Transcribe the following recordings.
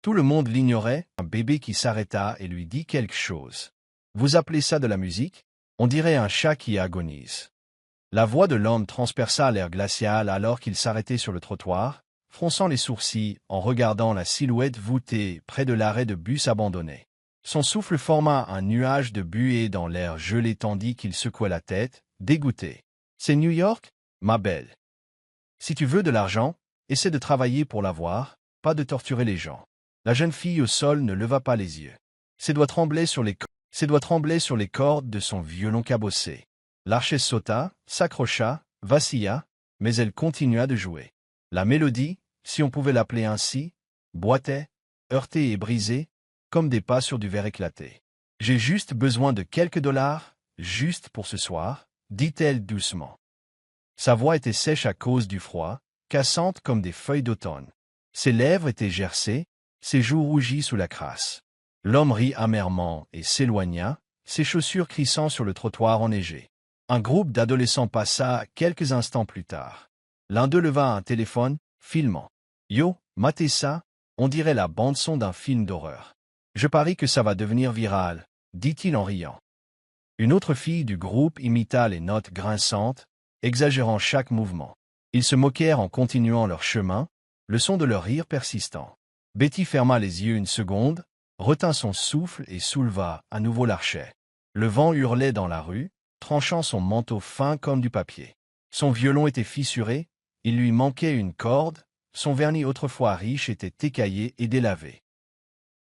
Tout le monde l'ignorait, un bébé qui s'arrêta et lui dit quelque chose. Vous appelez ça de la musique? On dirait un chat qui agonise. La voix de l'homme transperça l'air glacial alors qu'il s'arrêtait sur le trottoir, fronçant les sourcils en regardant la silhouette voûtée près de l'arrêt de bus abandonné. Son souffle forma un nuage de buée dans l'air gelé tandis qu'il secouait la tête, dégoûté. « C'est New York, ma belle. Si tu veux de l'argent, essaie de travailler pour l'avoir, pas de torturer les gens. » La jeune fille au sol ne leva pas les yeux. Ses doigts tremblaient sur les cordes de son violon cabossé. L'archet sauta, s'accrocha, vacilla, mais elle continua de jouer. La mélodie, si on pouvait l'appeler ainsi, boitait, heurtée et brisée, comme des pas sur du verre éclaté. « J'ai juste besoin de quelques dollars, juste pour ce soir, » dit-elle doucement. Sa voix était sèche à cause du froid, cassante comme des feuilles d'automne. Ses lèvres étaient gercées, ses joues rougies sous la crasse. L'homme rit amèrement et s'éloigna, ses chaussures crissant sur le trottoir enneigé. Un groupe d'adolescents passa quelques instants plus tard. L'un d'eux leva un téléphone, filmant. « Yo, matez ça, on dirait la bande-son d'un film d'horreur. Je parie que ça va devenir viral, » dit-il en riant. Une autre fille du groupe imita les notes grinçantes, exagérant chaque mouvement. Ils se moquèrent en continuant leur chemin, le son de leur rire persistant. Betty ferma les yeux une seconde, retint son souffle et souleva à nouveau l'archet. Le vent hurlait dans la rue, tranchant son manteau fin comme du papier. Son violon était fissuré, il lui manquait une corde, son vernis autrefois riche était écaillé et délavé.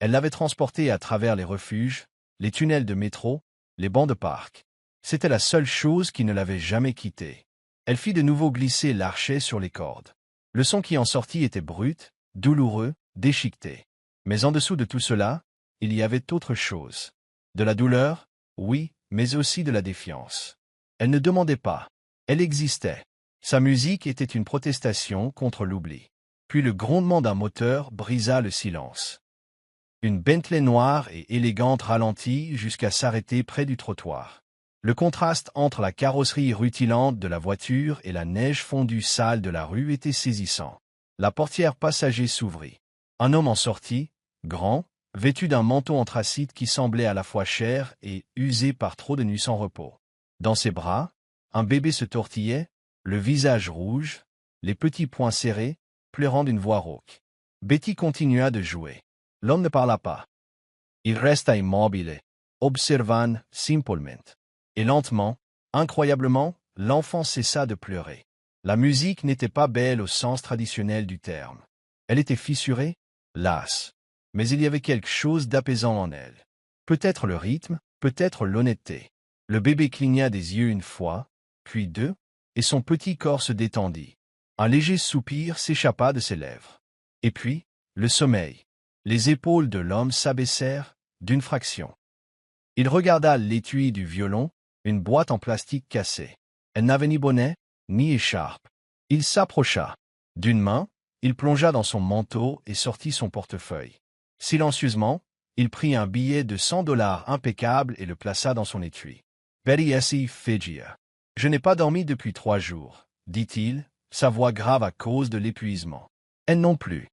Elle l'avait transporté à travers les refuges, les tunnels de métro, les bancs de parc. C'était la seule chose qui ne l'avait jamais quitté. Elle fit de nouveau glisser l'archet sur les cordes. Le son qui en sortit était brut, douloureux, déchiqueté. Mais en dessous de tout cela, il y avait autre chose. De la douleur, oui, mais aussi de la défiance. Elle ne demandait pas. Elle existait. Sa musique était une protestation contre l'oubli. Puis le grondement d'un moteur brisa le silence. Une Bentley noire et élégante ralentit jusqu'à s'arrêter près du trottoir. Le contraste entre la carrosserie rutilante de la voiture et la neige fondue sale de la rue était saisissant. La portière passager s'ouvrit. Un homme en sortit, grand, vêtu d'un manteau anthracite qui semblait à la fois cher et usé par trop de nuits sans repos. Dans ses bras, un bébé se tortillait, le visage rouge, les petits poings serrés, pleurant d'une voix rauque. Betty continua de jouer. L'homme ne parla pas. Il resta immobile, observant simplement. Et lentement, incroyablement, l'enfant cessa de pleurer. La musique n'était pas belle au sens traditionnel du terme. Elle était fissurée, lasse. Mais il y avait quelque chose d'apaisant en elle. Peut-être le rythme, peut-être l'honnêteté. Le bébé cligna des yeux une fois, puis deux, et son petit corps se détendit. Un léger soupir s'échappa de ses lèvres. Et puis, le sommeil. Les épaules de l'homme s'abaissèrent, d'une fraction. Il regarda l'étui du violon, une boîte en plastique cassée. Elle n'avait ni bonnet, ni écharpe. Il s'approcha. D'une main, il plongea dans son manteau et sortit son portefeuille. Silencieusement, il prit un billet de $100 impeccable et le plaça dans son étui. Betty S. Figia. « Je n'ai pas dormi depuis 3 jours, dit-il, sa voix grave à cause de l'épuisement. Elle non plus.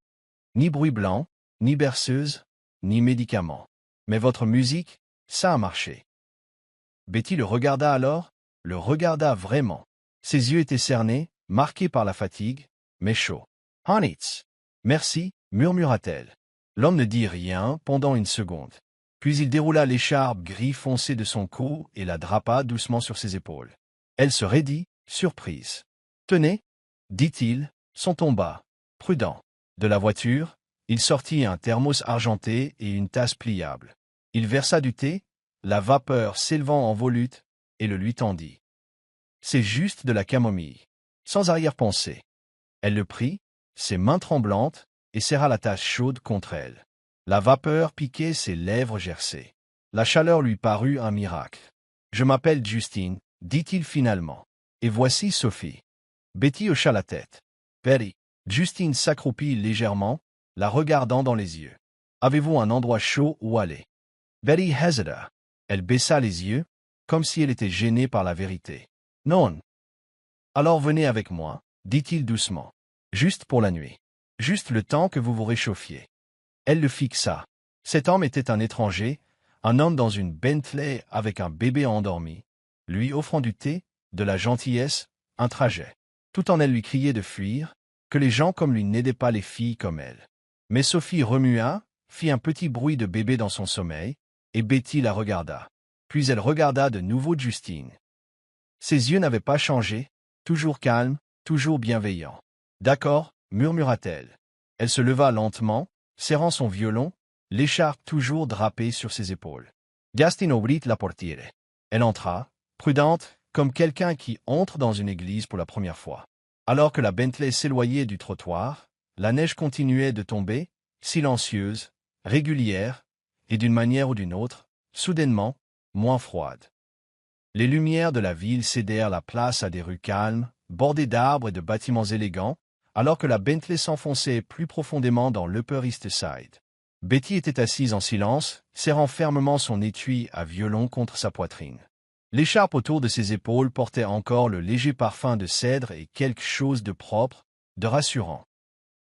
Ni bruit blanc, ni berceuse, ni médicaments. Mais votre musique, ça a marché. » Betty le regarda alors, le regarda vraiment. Ses yeux étaient cernés, marqués par la fatigue, mais chauds. « Honitz. Merci, murmura-t-elle. L'homme ne dit rien pendant une seconde. Puis il déroula l'écharpe gris foncé de son cou et la drapa doucement sur ses épaules. Elle se raidit, surprise. « Tenez, » dit-il, son ton bas, prudent. De la voiture, il sortit un thermos argenté et une tasse pliable. Il versa du thé, la vapeur s'élevant en volute, et le lui tendit. « C'est juste de la camomille. » Sans arrière-pensée. Elle le prit, ses mains tremblantes, et serra la tasse chaude contre elle. La vapeur piquait ses lèvres gercées. La chaleur lui parut un miracle. « Je m'appelle Justine, » dit-il finalement. « Et voici Sophie. » Betty hocha la tête. « Betty. » Justine s'accroupit légèrement, la regardant dans les yeux. « Avez-vous un endroit chaud où aller ?» Betty hésita. Elle baissa les yeux, comme si elle était gênée par la vérité. « Non. »« Alors venez avec moi, » dit-il doucement. « Juste pour la nuit. Juste le temps que vous vous réchauffiez. » Elle le fixa. Cet homme était un étranger, un homme dans une Bentley avec un bébé endormi, lui offrant du thé, de la gentillesse, un trajet. Tout en elle lui criait de fuir, que les gens comme lui n'aidaient pas les filles comme elle. Mais Sophie remua, fit un petit bruit de bébé dans son sommeil, et Betty la regarda. Puis elle regarda de nouveau Justine. Ses yeux n'avaient pas changé, toujours calmes, toujours bienveillants. D'accord, murmura-t-elle. Elle se leva lentement, serrant son violon, l'écharpe toujours drapée sur ses épaules. Justin ouvrit la portière. Elle entra, prudente, comme quelqu'un qui entre dans une église pour la première fois. Alors que la Bentley s'éloignait du trottoir, la neige continuait de tomber, silencieuse, régulière, et d'une manière ou d'une autre, soudainement, moins froide. Les lumières de la ville cédèrent la place à des rues calmes, bordées d'arbres et de bâtiments élégants, alors que la Bentley s'enfonçait plus profondément dans l'Upper East Side. Betty était assise en silence, serrant fermement son étui à violon contre sa poitrine. L'écharpe autour de ses épaules portait encore le léger parfum de cèdre et quelque chose de propre, de rassurant.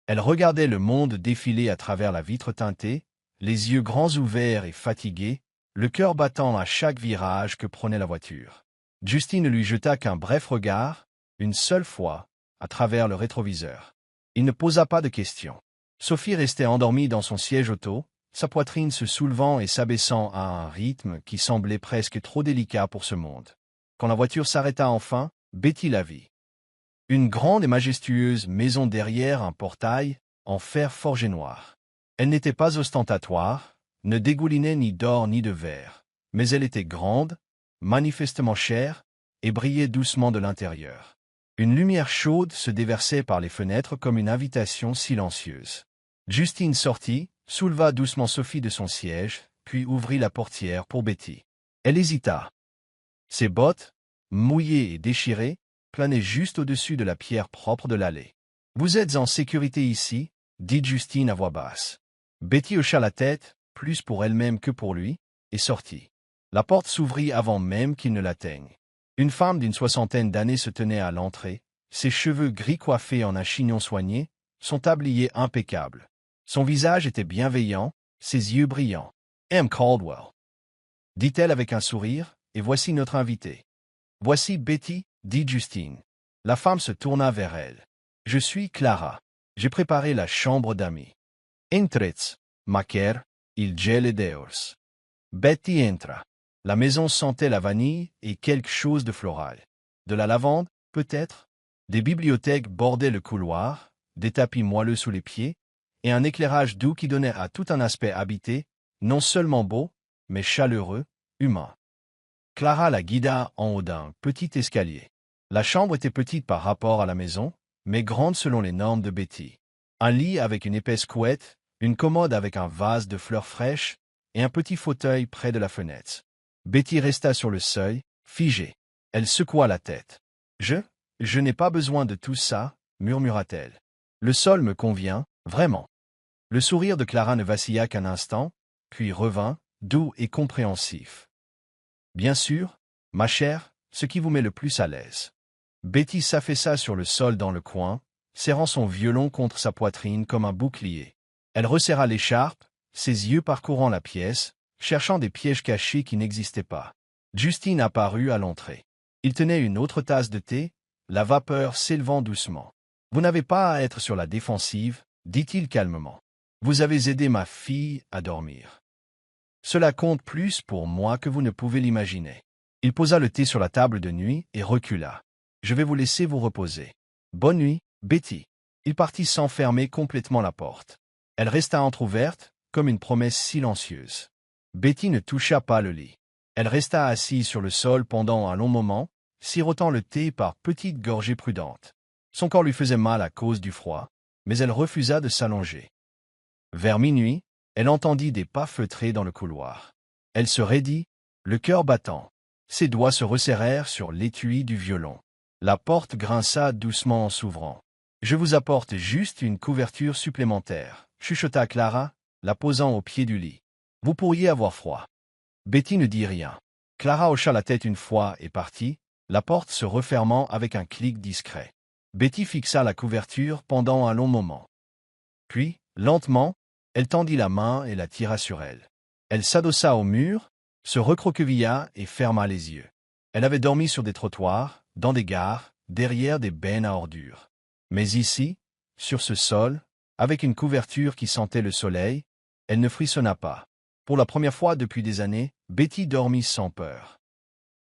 Elle regardait le monde défiler à travers la vitre teintée, les yeux grands ouverts et fatigués, le cœur battant à chaque virage que prenait la voiture. Justine ne lui jeta qu'un bref regard, une seule fois, à travers le rétroviseur. Il ne posa pas de questions. Sophie restait endormie dans son siège auto, sa poitrine se soulevant et s'abaissant à un rythme qui semblait presque trop délicat pour ce monde. Quand la voiture s'arrêta enfin, Betty la vit. Une grande et majestueuse maison derrière un portail, en fer forgé noir. Elle n'était pas ostentatoire, ne dégoulinait ni d'or ni de verre, mais elle était grande, manifestement chère, et brillait doucement de l'intérieur. Une lumière chaude se déversait par les fenêtres comme une invitation silencieuse. Justine sortit, souleva doucement Sophie de son siège, puis ouvrit la portière pour Betty. Elle hésita. Ses bottes, mouillées et déchirées, planaient juste au-dessus de la pierre propre de l'allée. « Vous êtes en sécurité ici » dit Justine à voix basse. Betty hocha la tête, plus pour elle-même que pour lui, et sortit. La porte s'ouvrit avant même qu'il ne l'atteigne. Une femme d'une soixantaine d'années se tenait à l'entrée, ses cheveux gris coiffés en un chignon soigné, son tablier impeccable. Son visage était bienveillant, ses yeux brillants. « M. Caldwell » dit-elle avec un sourire, « et voici notre invité. »« Voici Betty » dit Justine. La femme se tourna vers elle. « Je suis Clara. J'ai préparé la chambre d'amis. »« Entrez, ma chère, il gèle deors. » Betty entra. La maison sentait la vanille et quelque chose de floral. De la lavande, peut-être. Des bibliothèques bordaient le couloir, des tapis moelleux sous les pieds, et un éclairage doux qui donnait à tout un aspect habité, non seulement beau, mais chaleureux, humain. Clara la guida en haut d'un petit escalier. La chambre était petite par rapport à la maison, mais grande selon les normes de Betty. Un lit avec une épaisse couette, une commode avec un vase de fleurs fraîches, et un petit fauteuil près de la fenêtre. Betty resta sur le seuil, figée. Elle secoua la tête. « Je n'ai pas besoin de tout ça, » murmura-t-elle. « Le sol me convient, vraiment. » Le sourire de Clara ne vacilla qu'un instant, puis revint, doux et compréhensif. « Bien sûr, ma chère, ce qui vous met le plus à l'aise. » Betty s'affaissa sur le sol dans le coin, serrant son violon contre sa poitrine comme un bouclier. Elle resserra l'écharpe, ses yeux parcourant la pièce, cherchant des pièges cachés qui n'existaient pas. Justine apparut à l'entrée. Il tenait une autre tasse de thé, la vapeur s'élevant doucement. « Vous n'avez pas à être sur la défensive, » dit-il calmement. « Vous avez aidé ma fille à dormir. Cela compte plus pour moi que vous ne pouvez l'imaginer. » Il posa le thé sur la table de nuit et recula. « Je vais vous laisser vous reposer. Bonne nuit, Betty. » Il partit sans fermer complètement la porte. Elle resta entr'ouverte, comme une promesse silencieuse. Betty ne toucha pas le lit. Elle resta assise sur le sol pendant un long moment, sirotant le thé par petites gorgées prudentes. Son corps lui faisait mal à cause du froid, mais elle refusa de s'allonger. Vers minuit, elle entendit des pas feutrés dans le couloir. Elle se raidit, le cœur battant. Ses doigts se resserrèrent sur l'étui du violon. La porte grinça doucement en s'ouvrant. « Je vous apporte juste une couverture supplémentaire » chuchota Clara, la posant au pied du lit. « Vous pourriez avoir froid. » Betty ne dit rien. Clara hocha la tête une fois et partit, la porte se refermant avec un clic discret. Betty fixa la couverture pendant un long moment. Puis, lentement, Elle tendit la main et la tira sur elle. Elle s'adossa au mur, se recroquevilla et ferma les yeux. Elle avait dormi sur des trottoirs, dans des gares, derrière des bennes à ordures. Mais ici, sur ce sol, avec une couverture qui sentait le soleil, elle ne frissonna pas. Pour la première fois depuis des années, Betty dormit sans peur.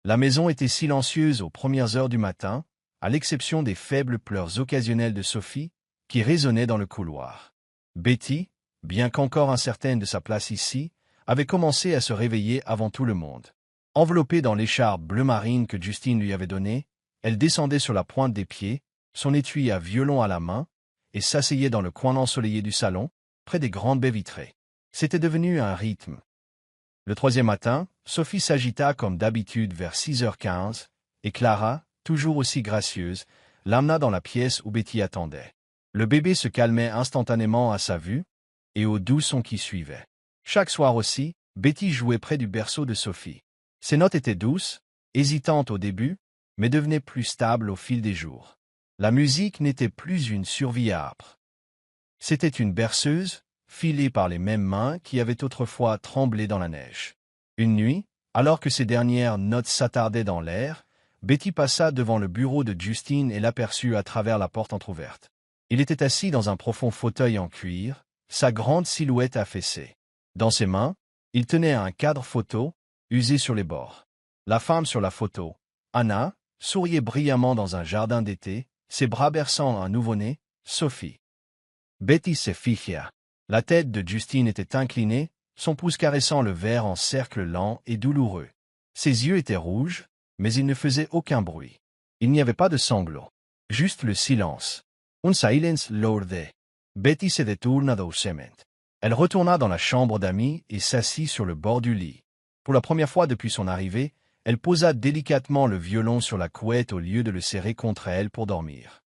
La maison était silencieuse aux premières heures du matin, à l'exception des faibles pleurs occasionnels de Sophie, qui résonnaient dans le couloir. Betty, bien qu'encore incertaine de sa place ici, avait commencé à se réveiller avant tout le monde. Enveloppée dans l'écharpe bleu marine que Justine lui avait donnée, elle descendait sur la pointe des pieds, son étui à violon à la main, et s'asseyait dans le coin ensoleillé du salon, près des grandes baies vitrées. C'était devenu un rythme. Le troisième matin, Sophie s'agita comme d'habitude vers 6h15, et Clara, toujours aussi gracieuse, l'amena dans la pièce où Betty attendait. Le bébé se calmait instantanément à sa vue, et au doux son qui suivait. Chaque soir aussi, Betty jouait près du berceau de Sophie. Ses notes étaient douces, hésitantes au début, mais devenaient plus stables au fil des jours. La musique n'était plus une survie âpre. C'était une berceuse, filée par les mêmes mains qui avaient autrefois tremblé dans la neige. Une nuit, alors que ces dernières notes s'attardaient dans l'air, Betty passa devant le bureau de Justine et l'aperçut à travers la porte entr'ouverte. Il était assis dans un profond fauteuil en cuir, sa grande silhouette affaissée. Dans ses mains, il tenait un cadre photo, usé sur les bords. La femme sur la photo, Anna, souriait brillamment dans un jardin d'été, ses bras berçant un nouveau-né, Sophie. Betty se figea. La tête de Justine était inclinée, son pouce caressant le verre en cercle lent et douloureux. Ses yeux étaient rouges, mais il ne faisait aucun bruit. Il n'y avait pas de sanglots. Juste le silence. Un silence lourde. Betty se détourna doucement. Elle retourna dans la chambre d'amis et s'assit sur le bord du lit. Pour la première fois depuis son arrivée, elle posa délicatement le violon sur la couette au lieu de le serrer contre elle pour dormir.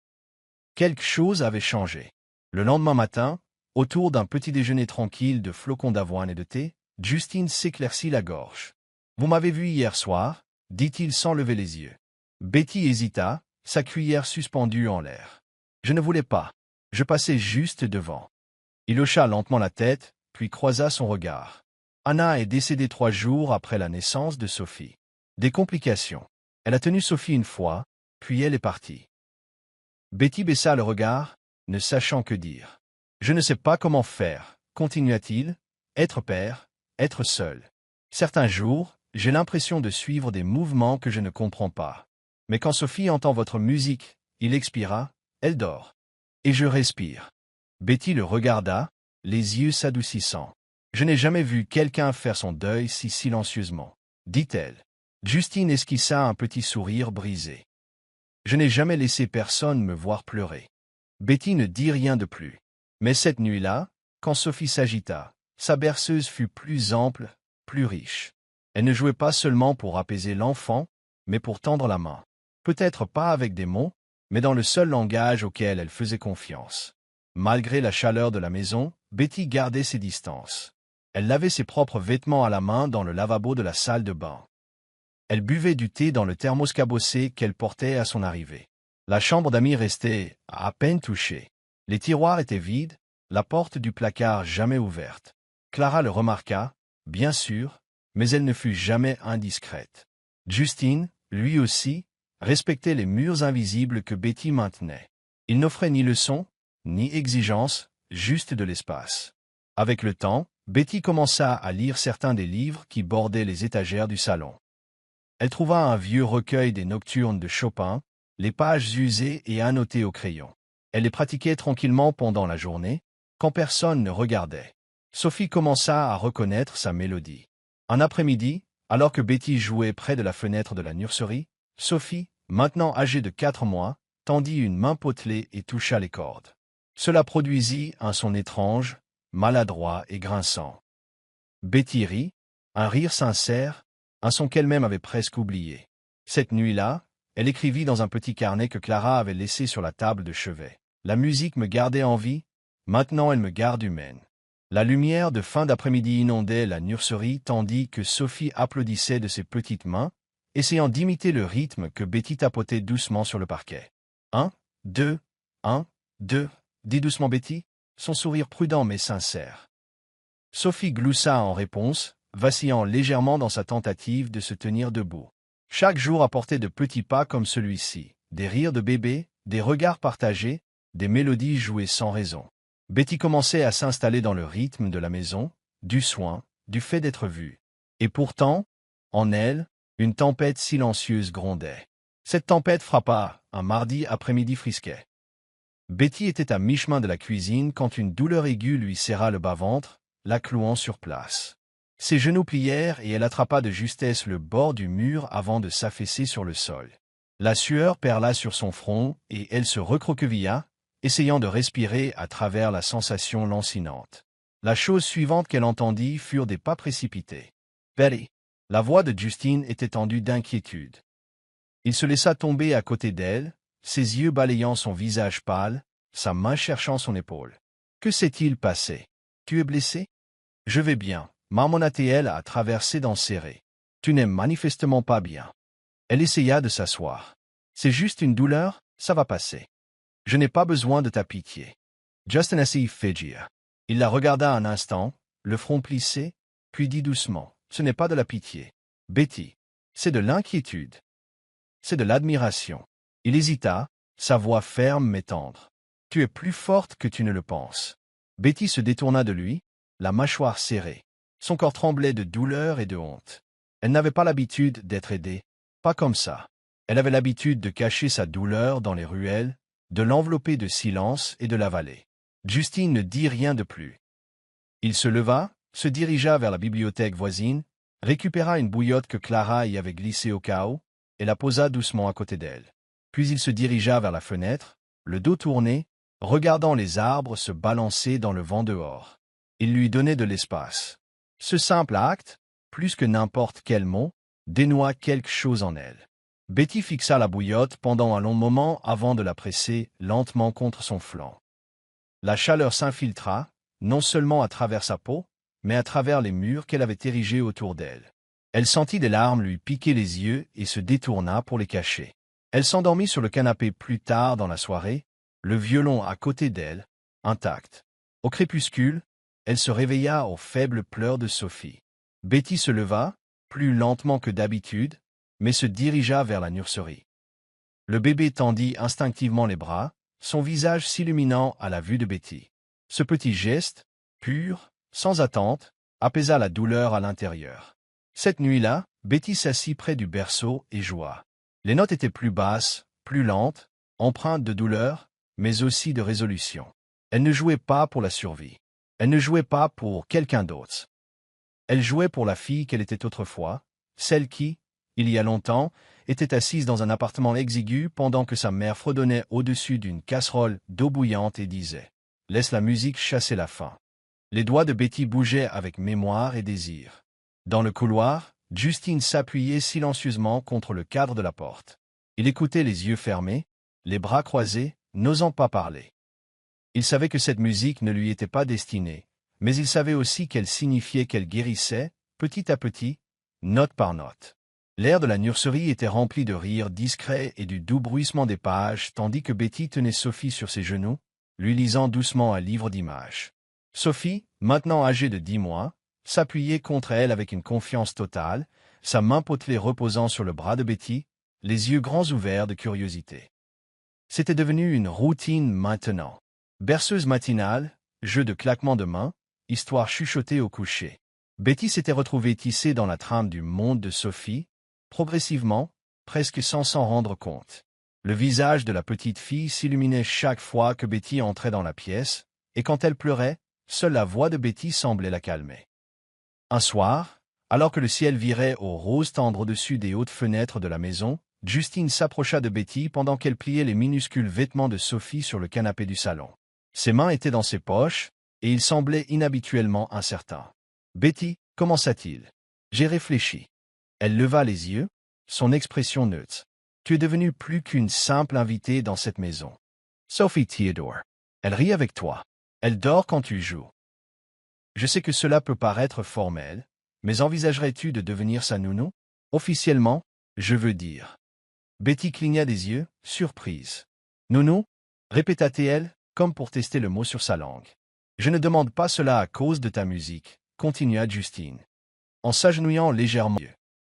Quelque chose avait changé. Le lendemain matin, autour d'un petit déjeuner tranquille de flocons d'avoine et de thé, Justine s'éclaircit la gorge. « Vous m'avez vu hier soir » dit-il sans lever les yeux. Betty hésita, sa cuillère suspendue en l'air. « Je ne voulais pas. Je passais juste devant. » Il hocha lentement la tête, puis croisa son regard. Anna est décédée 3 jours après la naissance de Sophie. Des complications. Elle a tenu Sophie une fois, puis elle est partie. Betty baissa le regard, ne sachant que dire. « Je ne sais pas comment faire, » continua-t-il, « être père, être seul. Certains jours, j'ai l'impression de suivre des mouvements que je ne comprends pas. Mais quand Sophie entend votre musique, il expira, elle dort. Et je respire. » Betty le regarda, les yeux s'adoucissant. « Je n'ai jamais vu quelqu'un faire son deuil si silencieusement, » dit-elle. Justine esquissa un petit sourire brisé. « Je n'ai jamais laissé personne me voir pleurer. » Betty ne dit rien de plus. Mais cette nuit-là, quand Sophie s'agita, sa berceuse fut plus ample, plus riche. Elle ne jouait pas seulement pour apaiser l'enfant, mais pour tendre la main. Peut-être pas avec des mots, mais dans le seul langage auquel elle faisait confiance. Malgré la chaleur de la maison, Betty gardait ses distances. Elle lavait ses propres vêtements à la main dans le lavabo de la salle de bain. Elle buvait du thé dans le thermos cabossé qu'elle portait à son arrivée. La chambre d'amis restait à peine touchée. Les tiroirs étaient vides, la porte du placard jamais ouverte. Clara le remarqua, bien sûr, mais elle ne fut jamais indiscrète. Justine, lui aussi, respectait les murs invisibles que Betty maintenait. Il n'offrait ni leçon, ni exigence, juste de l'espace. Avec le temps, Betty commença à lire certains des livres qui bordaient les étagères du salon. Elle trouva un vieux recueil des Nocturnes de Chopin, les pages usées et annotées au crayon. Elle les pratiquait tranquillement pendant la journée, quand personne ne regardait. Sophie commença à reconnaître sa mélodie. Un après-midi, alors que Betty jouait près de la fenêtre de la nurserie, Sophie, maintenant âgée de 4 mois, tendit une main potelée et toucha les cordes. Cela produisit un son étrange, maladroit et grinçant. Betty rit, un rire sincère, un son qu'elle-même avait presque oublié. Cette nuit-là, elle écrivit dans un petit carnet que Clara avait laissé sur la table de chevet. La musique me gardait en vie, maintenant elle me garde humaine. La lumière de fin d'après-midi inondait la nurserie tandis que Sophie applaudissait de ses petites mains, essayant d'imiter le rythme que Betty tapotait doucement sur le parquet. 1, 2, 1, 2, dit doucement Betty, son sourire prudent mais sincère. Sophie gloussa en réponse, vacillant légèrement dans sa tentative de se tenir debout. Chaque jour apportait de petits pas comme celui-ci, des rires de bébé, des regards partagés, des mélodies jouées sans raison. Betty commençait à s'installer dans le rythme de la maison, du soin, du fait d'être vue. Et pourtant, en elle, une tempête silencieuse grondait. Cette tempête frappa un mardi après-midi frisquet. Betty était à mi-chemin de la cuisine quand une douleur aiguë lui serra le bas-ventre, la clouant sur place. Ses genoux plièrent et elle attrapa de justesse le bord du mur avant de s'affaisser sur le sol. La sueur perla sur son front et elle se recroquevilla, essayant de respirer à travers la sensation lancinante. La chose suivante qu'elle entendit furent des pas précipités. « Betty !» La voix de Justine était tendue d'inquiétude. Il se laissa tomber à côté d'elle, ses yeux balayant son visage pâle, sa main cherchant son épaule. « Que s'est-il passé? Tu es blessé? »« Je vais bien, » marmonna-t-elle à travers ses dents serrées. « Tu n'es manifestement pas bien. » Elle essaya de s'asseoir. « C'est juste une douleur, ça va passer. Je n'ai pas besoin de ta pitié. » Justin assit fidgia. Il la regarda un instant, le front plissé, puis dit doucement, « Ce n'est pas de la pitié, Betty. C'est de l'inquiétude. C'est de l'admiration. » Il hésita, sa voix ferme mais tendre. « Tu es plus forte que tu ne le penses. » Betty se détourna de lui, la mâchoire serrée. Son corps tremblait de douleur et de honte. Elle n'avait pas l'habitude d'être aidée. Pas comme ça. Elle avait l'habitude de cacher sa douleur dans les ruelles, de l'envelopper de silence et de l'avaler. Justine ne dit rien de plus. Il se leva, se dirigea vers la bibliothèque voisine, récupéra une bouillotte que Clara y avait glissée au chaos, et la posa doucement à côté d'elle. Puis il se dirigea vers la fenêtre, le dos tourné, regardant les arbres se balancer dans le vent dehors. Il lui donnait de l'espace. Ce simple acte, plus que n'importe quel mot, dénoua quelque chose en elle. Betty fixa la bouillotte pendant un long moment avant de la presser lentement contre son flanc. La chaleur s'infiltra, non seulement à travers sa peau, mais à travers les murs qu'elle avait érigés autour d'elle. Elle sentit des larmes lui piquer les yeux et se détourna pour les cacher. Elle s'endormit sur le canapé plus tard dans la soirée, le violon à côté d'elle, intact. Au crépuscule, elle se réveilla aux faibles pleurs de Sophie. Betty se leva, plus lentement que d'habitude, mais se dirigea vers la nurserie. Le bébé tendit instinctivement les bras, son visage s'illuminant à la vue de Betty. Ce petit geste, pur, sans attente, apaisa la douleur à l'intérieur. Cette nuit-là, Betty s'assit près du berceau et joua. Les notes étaient plus basses, plus lentes, empreintes de douleur, mais aussi de résolution. Elle ne jouait pas pour la survie. Elle ne jouait pas pour quelqu'un d'autre. Elle jouait pour la fille qu'elle était autrefois, celle qui, il y a longtemps, était assise dans un appartement exigu pendant que sa mère fredonnait au-dessus d'une casserole d'eau bouillante et disait « Laisse la musique chasser la faim ». Les doigts de Betty bougeaient avec mémoire et désir. Dans le couloir, Justine s'appuyait silencieusement contre le cadre de la porte. Il écoutait les yeux fermés, les bras croisés, n'osant pas parler. Il savait que cette musique ne lui était pas destinée, mais il savait aussi qu'elle signifiait qu'elle guérissait, petit à petit, note par note. L'air de la nurserie était rempli de rires discrets et du doux bruissement des pages, tandis que Betty tenait Sophie sur ses genoux, lui lisant doucement un livre d'images. Sophie, maintenant âgée de 10 mois, s'appuyait contre elle avec une confiance totale, sa main potelée reposant sur le bras de Betty, les yeux grands ouverts de curiosité. C'était devenu une routine maintenant. Berceuse matinale, jeu de claquements de mains, histoire chuchotée au coucher. Betty s'était retrouvée tissée dans la trame du monde de Sophie, progressivement, presque sans s'en rendre compte. Le visage de la petite fille s'illuminait chaque fois que Betty entrait dans la pièce, et quand elle pleurait, seule la voix de Betty semblait la calmer. Un soir, alors que le ciel virait au rose tendre au-dessus des hautes fenêtres de la maison, Justine s'approcha de Betty pendant qu'elle pliait les minuscules vêtements de Sophie sur le canapé du salon. Ses mains étaient dans ses poches, et il semblait inhabituellement incertain. « Betty, commença-t-il. J'ai réfléchi. » Elle leva les yeux, son expression neutre. « Tu es devenue plus qu'une simple invitée dans cette maison. Sophie Theodore. Elle rit avec toi. Elle dort quand tu joues. Je sais que cela peut paraître formel, mais envisagerais-tu de devenir sa nounou? Officiellement, je veux dire. » Betty cligna des yeux, surprise. « Nounou » répéta-t-elle, comme pour tester le mot sur sa langue. « Je ne demande pas cela à cause de ta musique, continua Justine, en s'agenouillant légèrement.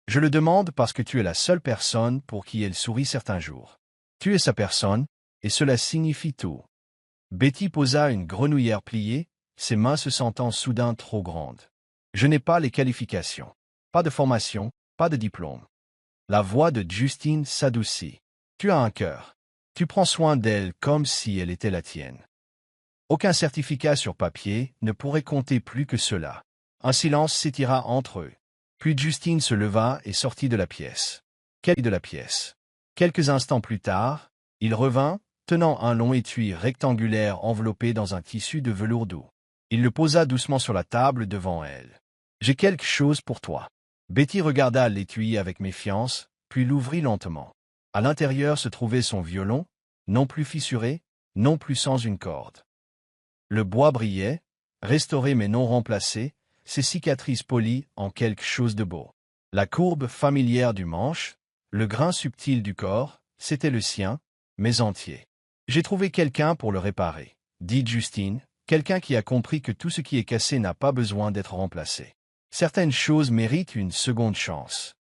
Je le demande parce que tu es la seule personne pour qui elle sourit certains jours. Tu es sa personne, et cela signifie tout. Betty posa une grenouillère pliée, ses mains se sentant soudain trop grandes. Je n'ai pas les qualifications. Pas de formation, pas de diplôme. La voix de Justine s'adoucit. Tu as un cœur. Tu prends soin d'elle comme si elle était la tienne. Aucun certificat sur papier ne pourrait compter plus que cela. Un silence s'étira entre eux. Puis Justine se leva et sortit de la pièce. Quelques instants plus tard, il revint, tenant un long étui rectangulaire enveloppé dans un tissu de velours doux. Il le posa doucement sur la table devant elle. « J'ai quelque chose pour toi. » Betty regarda l'étui avec méfiance, puis l'ouvrit lentement. À l'intérieur se trouvait son violon, non plus fissuré, non plus sans une corde. Le bois brillait, restauré mais non remplacé, ses cicatrices polies en quelque chose de beau. La courbe familière du manche, le grain subtil du corps, c'était le sien, mais entier. « J'ai trouvé quelqu'un pour le réparer, » dit Justine, quelqu'un qui a compris que tout ce qui est cassé n'a pas besoin d'être remplacé. Certaines choses méritent une seconde chance.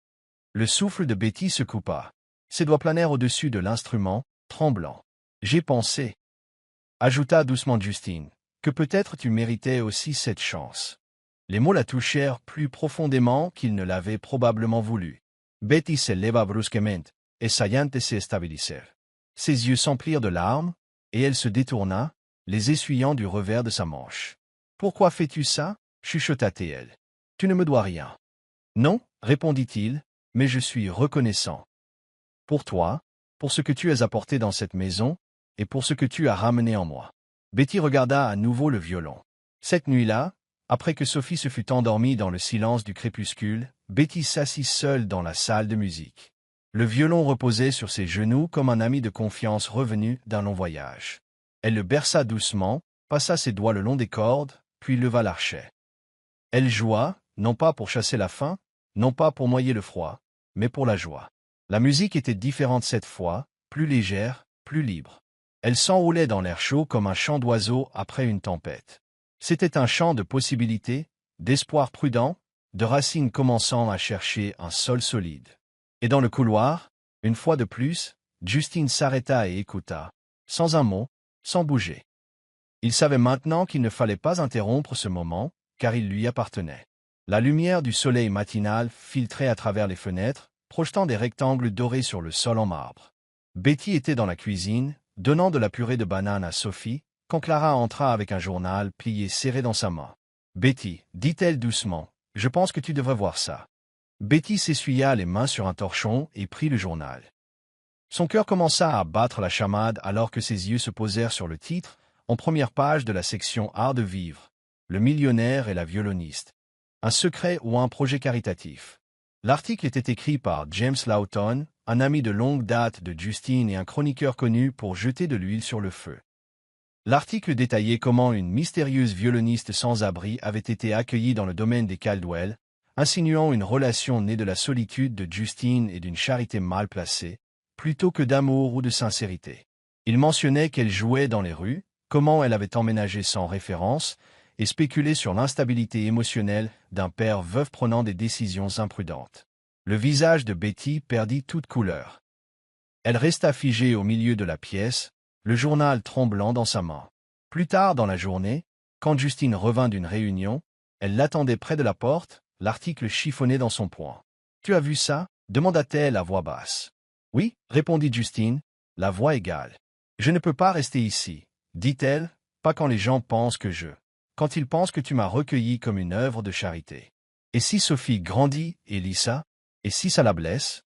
Le souffle de Betty se coupa. Ses doigts planèrent au-dessus de l'instrument, tremblant. « J'ai pensé, » ajouta doucement Justine, « que peut-être tu méritais aussi cette chance. » Les mots la touchèrent plus profondément qu'il ne l'avait probablement voulu. Betty se leva brusquement, et saillante se stabilisèrent. Ses yeux s'emplirent de larmes, et elle se détourna, les essuyant du revers de sa manche. « Pourquoi fais-tu ça » chuchota-t-elle. « Tu ne me dois rien. »« Non, » répondit-il, « mais je suis reconnaissant. Pour toi, pour ce que tu as apporté dans cette maison, et pour ce que tu as ramené en moi. » Betty regarda à nouveau le violon. Cette nuit-là, après que Sophie se fut endormie dans le silence du crépuscule, Betty s'assit seule dans la salle de musique. Le violon reposait sur ses genoux comme un ami de confiance revenu d'un long voyage. Elle le berça doucement, passa ses doigts le long des cordes, puis leva l'archet. Elle joua, non pas pour chasser la faim, non pas pour noyer le froid, mais pour la joie. La musique était différente cette fois, plus légère, plus libre. Elle s'enroulait dans l'air chaud comme un chant d'oiseau après une tempête. C'était un chant de possibilités, d'espoir prudent, de racines commençant à chercher un sol solide. Et dans le couloir, une fois de plus, Justine s'arrêta et écouta, sans un mot, sans bouger. Il savait maintenant qu'il ne fallait pas interrompre ce moment, car il lui appartenait. La lumière du soleil matinal filtrait à travers les fenêtres, projetant des rectangles dorés sur le sol en marbre. Betty était dans la cuisine, donnant de la purée de banane à Sophie, quand Clara entra avec un journal plié serré dans sa main. « Betty, dit-elle doucement, je pense que tu devrais voir ça. » Betty s'essuya les mains sur un torchon et prit le journal. Son cœur commença à battre la chamade alors que ses yeux se posèrent sur le titre, en première page de la section Art de vivre. Le millionnaire et la violoniste. Un secret ou un projet caritatif. L'article était écrit par James Lawton, un ami de longue date de Justine et un chroniqueur connu pour jeter de l'huile sur le feu. L'article détaillait comment une mystérieuse violoniste sans-abri avait été accueillie dans le domaine des Caldwell, insinuant une relation née de la solitude de Justine et d'une charité mal placée, plutôt que d'amour ou de sincérité. Il mentionnait qu'elle jouait dans les rues, comment elle avait emménagé sans référence, et spéculait sur l'instabilité émotionnelle d'un père veuf prenant des décisions imprudentes. Le visage de Betty perdit toute couleur. Elle resta figée au milieu de la pièce, le journal tremblant dans sa main. Plus tard dans la journée, quand Justine revint d'une réunion, elle l'attendait près de la porte, l'article chiffonné dans son poing. « Tu as vu ça » demanda-t-elle à voix basse. « Oui » répondit Justine, la voix égale. « Je ne peux pas rester ici » dit-elle, « pas quand les gens pensent que quand ils pensent que tu m'as recueilli comme une œuvre de charité. Et si Sophie grandit et lit ça, et si ça la blesse ?»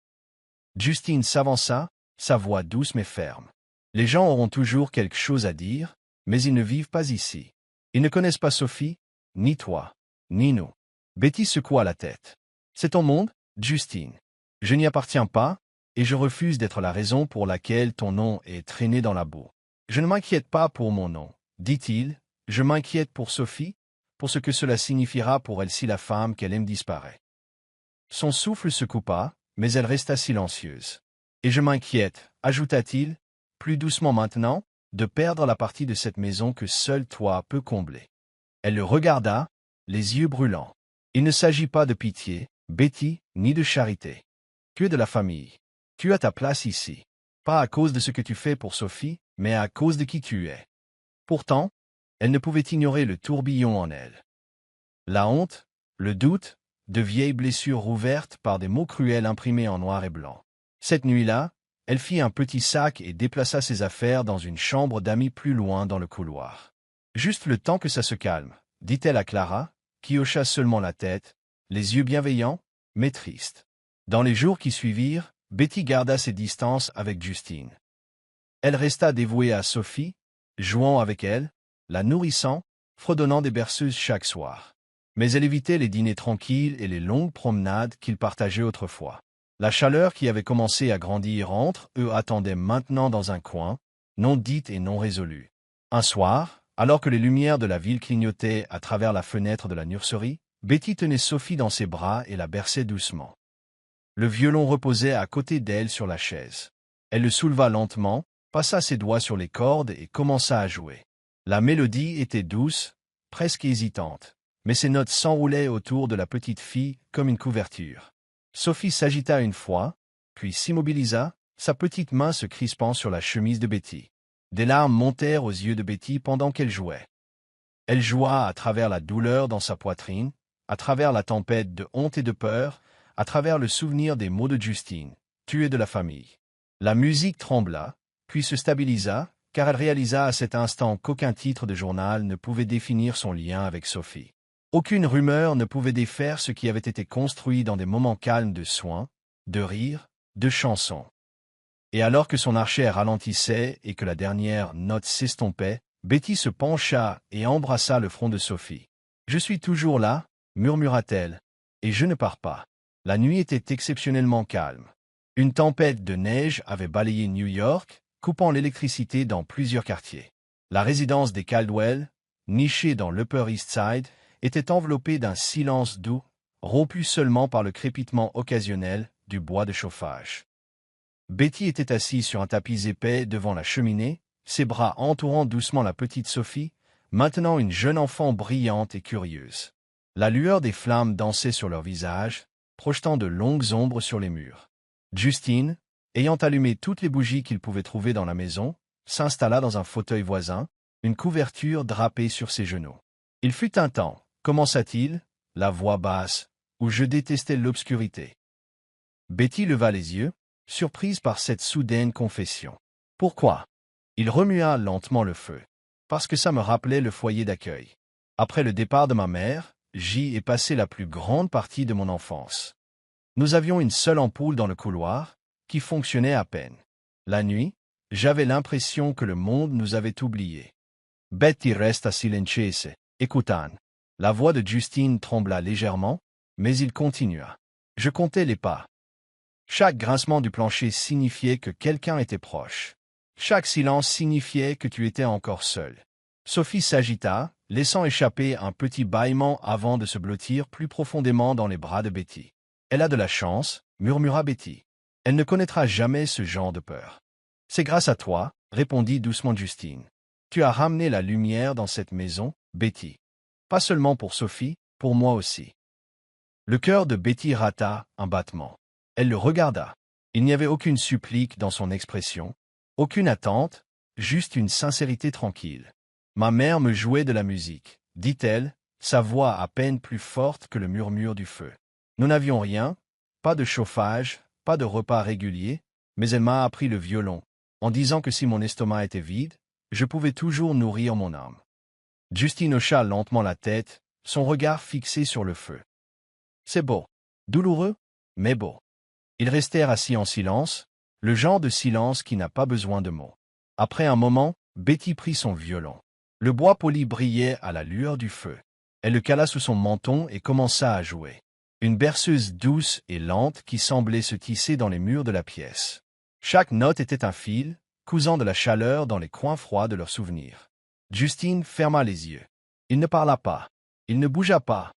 Justine s'avança, sa voix douce mais ferme. « Les gens auront toujours quelque chose à dire, mais ils ne vivent pas ici. Ils ne connaissent pas Sophie, ni toi, ni nous. » Betty secoua la tête. « C'est ton monde, Justine. Je n'y appartiens pas, et je refuse d'être la raison pour laquelle ton nom est traîné dans la boue. Je ne m'inquiète pas pour mon nom, dit-il, je m'inquiète pour Sophie, pour ce que cela signifiera pour elle si la femme qu'elle aime disparaît. » Son souffle se coupa, mais elle resta silencieuse. « Et je m'inquiète, ajouta-t-il, plus doucement maintenant, de perdre la partie de cette maison que seul toi peux combler. » Elle le regarda, les yeux brûlants. Il ne s'agit pas de pitié, Betty, ni de charité. Tu es de la famille. Tu as ta place ici. Pas à cause de ce que tu fais pour Sophie, mais à cause de qui tu es. Pourtant, elle ne pouvait ignorer le tourbillon en elle. La honte, le doute, de vieilles blessures rouvertes par des mots cruels imprimés en noir et blanc. Cette nuit-là, elle fit un petit sac et déplaça ses affaires dans une chambre d'amis plus loin dans le couloir. Juste le temps que ça se calme, dit-elle à Clara, qui hocha seulement la tête, les yeux bienveillants, mais tristes. Dans les jours qui suivirent, Betty garda ses distances avec Justine. Elle resta dévouée à Sophie, jouant avec elle, la nourrissant, fredonnant des berceuses chaque soir. Mais elle évitait les dîners tranquilles et les longues promenades qu'ils partageaient autrefois. La chaleur qui avait commencé à grandir entre eux attendait maintenant dans un coin, non dite et non résolue. Un soir, alors que les lumières de la ville clignotaient à travers la fenêtre de la nurserie, Betty tenait Sophie dans ses bras et la berçait doucement. Le violon reposait à côté d'elle sur la chaise. Elle le souleva lentement, passa ses doigts sur les cordes et commença à jouer. La mélodie était douce, presque hésitante, mais ses notes s'enroulaient autour de la petite fille comme une couverture. Sophie s'agita une fois, puis s'immobilisa, sa petite main se crispant sur la chemise de Betty. Des larmes montèrent aux yeux de Betty pendant qu'elle jouait. Elle joua à travers la douleur dans sa poitrine, à travers la tempête de honte et de peur, à travers le souvenir des mots de Justine, tuée de la famille. La musique trembla, puis se stabilisa, car elle réalisa à cet instant qu'aucun titre de journal ne pouvait définir son lien avec Sophie. Aucune rumeur ne pouvait défaire ce qui avait été construit dans des moments calmes de soins, de rires, de chansons. Et alors que son archet ralentissait et que la dernière note s'estompait, Betty se pencha et embrassa le front de Sophie. « Je suis toujours là, » murmura-t-elle, « et je ne pars pas. » La nuit était exceptionnellement calme. Une tempête de neige avait balayé New York, coupant l'électricité dans plusieurs quartiers. La résidence des Caldwell, nichée dans l'Upper East Side, était enveloppée d'un silence doux, rompu seulement par le crépitement occasionnel du bois de chauffage. Betty était assise sur un tapis épais devant la cheminée, ses bras entourant doucement la petite Sophie, maintenant une jeune enfant brillante et curieuse. La lueur des flammes dansait sur leur visage, projetant de longues ombres sur les murs. Justine, ayant allumé toutes les bougies qu'il pouvait trouver dans la maison, s'installa dans un fauteuil voisin, une couverture drapée sur ses genoux. « Il fut un temps, commença-t-il, la voix basse, où je détestais l'obscurité. » Betty leva les yeux, surprise par cette soudaine confession. « Pourquoi ?» Il remua lentement le feu. « Parce que ça me rappelait le foyer d'accueil. Après le départ de ma mère, j'y ai passé la plus grande partie de mon enfance. Nous avions une seule ampoule dans le couloir, qui fonctionnait à peine. La nuit, j'avais l'impression que le monde nous avait oubliés. » Betty resta silencieuse, écoutant. La voix de Justine trembla légèrement, mais il continua. « Je comptais les pas. Chaque grincement du plancher signifiait que quelqu'un était proche. Chaque silence signifiait que tu étais encore seul. » Sophie s'agita, laissant échapper un petit bâillement avant de se blottir plus profondément dans les bras de Betty. « Elle a de la chance, » murmura Betty. « Elle ne connaîtra jamais ce genre de peur. »« C'est grâce à toi, » répondit doucement Justine. « Tu as ramené la lumière dans cette maison, Betty. Pas seulement pour Sophie, pour moi aussi. » Le cœur de Betty rata un battement. Elle le regarda. Il n'y avait aucune supplique dans son expression, aucune attente, juste une sincérité tranquille. « Ma mère me jouait de la musique, » dit-elle, sa voix à peine plus forte que le murmure du feu. Nous n'avions rien, pas de chauffage, pas de repas réguliers, mais elle m'a appris le violon, en disant que si mon estomac était vide, je pouvais toujours nourrir mon âme. Justine hocha lentement la tête, son regard fixé sur le feu. C'est beau, douloureux, mais beau. Ils restèrent assis en silence, le genre de silence qui n'a pas besoin de mots. Après un moment, Betty prit son violon. Le bois poli brillait à la lueur du feu. Elle le cala sous son menton et commença à jouer. Une berceuse douce et lente qui semblait se tisser dans les murs de la pièce. Chaque note était un fil, cousant de la chaleur dans les coins froids de leurs souvenirs. Justine ferma les yeux. Il ne parla pas. Il ne bougea pas.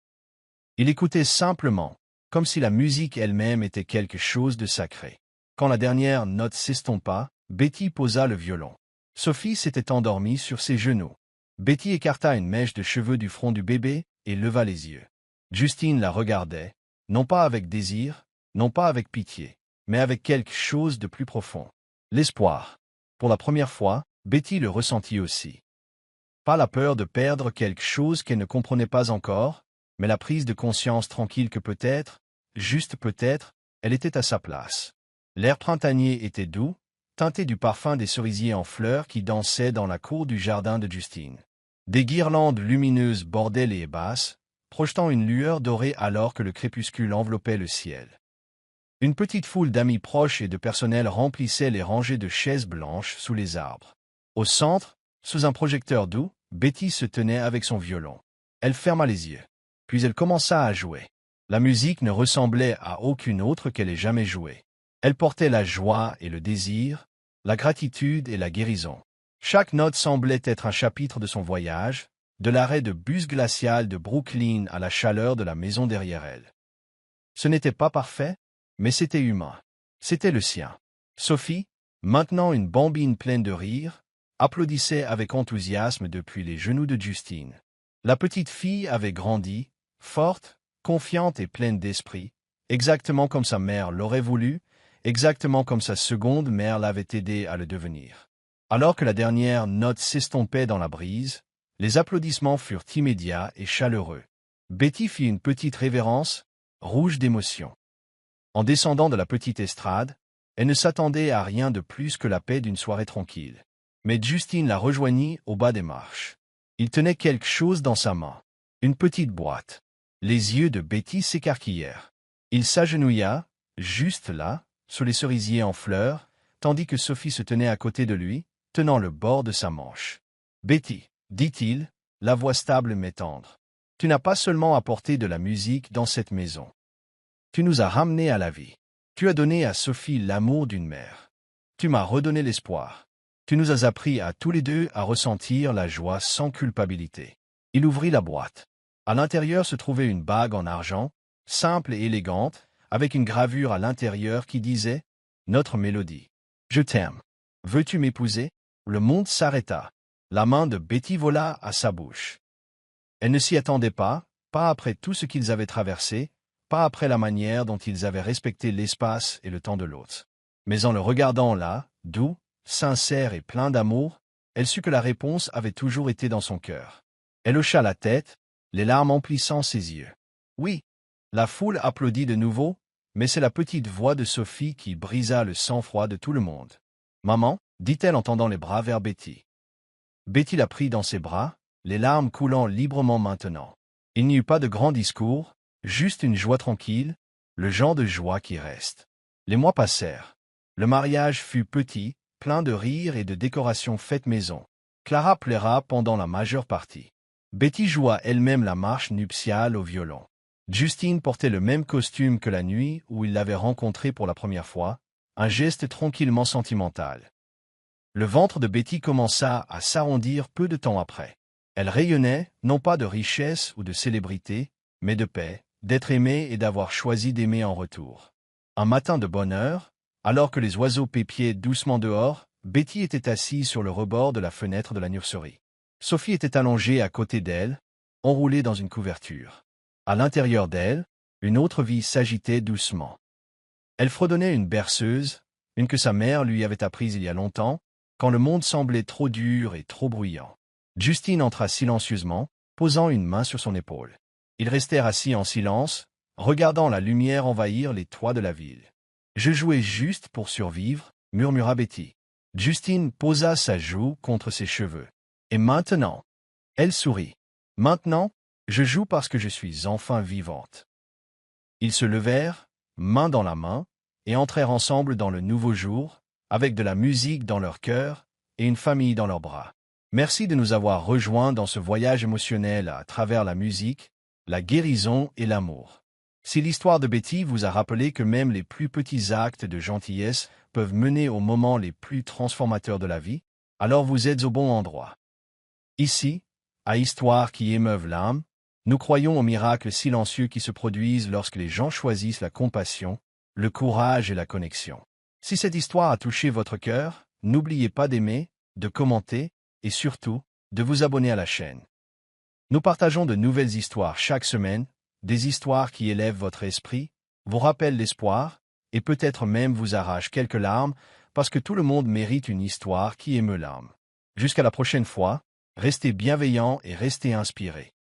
Il écoutait simplement, comme si la musique elle-même était quelque chose de sacré. Quand la dernière note s'estompa, Betty posa le violon. Sophie s'était endormie sur ses genoux. Betty écarta une mèche de cheveux du front du bébé, et leva les yeux. Justine la regardait, non pas avec désir, non pas avec pitié, mais avec quelque chose de plus profond. L'espoir. Pour la première fois, Betty le ressentit aussi. Pas la peur de perdre quelque chose qu'elle ne comprenait pas encore, mais la prise de conscience tranquille que peut-être, juste peut-être, elle était à sa place. L'air printanier était doux, teinté du parfum des cerisiers en fleurs qui dansaient dans la cour du jardin de Justine. Des guirlandes lumineuses bordaient les haies basses, projetant une lueur dorée alors que le crépuscule enveloppait le ciel. Une petite foule d'amis proches et de personnel remplissait les rangées de chaises blanches sous les arbres. Au centre, sous un projecteur doux, Betty se tenait avec son violon. Elle ferma les yeux. Puis elle commença à jouer. La musique ne ressemblait à aucune autre qu'elle ait jamais jouée. Elle portait la joie et le désir, la gratitude et la guérison. Chaque note semblait être un chapitre de son voyage, de l'arrêt de bus glacial de Brooklyn à la chaleur de la maison derrière elle. Ce n'était pas parfait, mais c'était humain. C'était le sien. Sophie, maintenant une bambine pleine de rire, applaudissait avec enthousiasme depuis les genoux de Justine. La petite fille avait grandi, forte, confiante et pleine d'esprit, exactement comme sa mère l'aurait voulu, exactement comme sa seconde mère l'avait aidé à le devenir. Alors que la dernière note s'estompait dans la brise, les applaudissements furent immédiats et chaleureux. Betty fit une petite révérence, rouge d'émotion. En descendant de la petite estrade, elle ne s'attendait à rien de plus que la paix d'une soirée tranquille. Mais Justine la rejoignit au bas des marches. Il tenait quelque chose dans sa main. Une petite boîte. Les yeux de Betty s'écarquillèrent. Il s'agenouilla, juste là, sous les cerisiers en fleurs, tandis que Sophie se tenait à côté de lui, tenant le bord de sa manche. « Betty, dit-il, la voix stable mais tendre, tu n'as pas seulement apporté de la musique dans cette maison. Tu nous as ramenés à la vie. Tu as donné à Sophie l'amour d'une mère. Tu m'as redonné l'espoir. Tu nous as appris à tous les deux à ressentir la joie sans culpabilité. » Il ouvrit la boîte. À l'intérieur se trouvait une bague en argent, simple et élégante, avec une gravure à l'intérieur qui disait « Notre mélodie. Je t'aime. Veux-tu m'épouser ?» Le monde s'arrêta. La main de Betty vola à sa bouche. Elle ne s'y attendait pas après tout ce qu'ils avaient traversé, pas après la manière dont ils avaient respecté l'espace et le temps de l'autre. Mais en le regardant là, doux, sincère et plein d'amour, elle sut que la réponse avait toujours été dans son cœur. Elle hocha la tête, les larmes emplissant ses yeux. Oui, la foule applaudit de nouveau, mais c'est la petite voix de Sophie qui brisa le sang-froid de tout le monde. « Maman » dit-elle en tendant les bras vers Betty. Betty la prit dans ses bras, les larmes coulant librement maintenant. Il n'y eut pas de grand discours, juste une joie tranquille, le genre de joie qui reste. Les mois passèrent. Le mariage fut petit, plein de rires et de décorations faites maison. Clara plaira pendant la majeure partie. Betty joua elle-même la marche nuptiale au violon. Justine portait le même costume que la nuit où il l'avait rencontrée pour la première fois, un geste tranquillement sentimental. Le ventre de Betty commença à s'arrondir peu de temps après. Elle rayonnait, non pas de richesse ou de célébrité, mais de paix, d'être aimée et d'avoir choisi d'aimer en retour. Un matin de bonne heure, alors que les oiseaux pépiaient doucement dehors, Betty était assise sur le rebord de la fenêtre de la nurserie. Sophie était allongée à côté d'elle, enroulée dans une couverture. À l'intérieur d'elle, une autre vie s'agitait doucement. Elle fredonnait une berceuse, une que sa mère lui avait apprise il y a longtemps, quand le monde semblait trop dur et trop bruyant. Justine entra silencieusement, posant une main sur son épaule. Ils restèrent assis en silence, regardant la lumière envahir les toits de la ville. « Je jouais juste pour survivre », murmura Betty. Justine posa sa joue contre ses cheveux. « Et maintenant ?» Elle sourit. « Maintenant, je joue parce que je suis enfin vivante. » Ils se levèrent, main dans la main, et entrèrent ensemble dans le nouveau jour, avec de la musique dans leur cœur et une famille dans leurs bras. Merci de nous avoir rejoints dans ce voyage émotionnel à travers la musique, la guérison et l'amour. Si l'histoire de Betty vous a rappelé que même les plus petits actes de gentillesse peuvent mener aux moments les plus transformateurs de la vie, alors vous êtes au bon endroit. Ici, à Histoire qui émeuve l'âme, nous croyons aux miracles silencieux qui se produisent lorsque les gens choisissent la compassion, le courage et la connexion. Si cette histoire a touché votre cœur, n'oubliez pas d'aimer, de commenter et surtout, de vous abonner à la chaîne. Nous partageons de nouvelles histoires chaque semaine, des histoires qui élèvent votre esprit, vous rappellent l'espoir, et peut-être même vous arrachent quelques larmes, parce que tout le monde mérite une histoire qui émeut l'âme. Jusqu'à la prochaine fois, restez bienveillants et restez inspirés.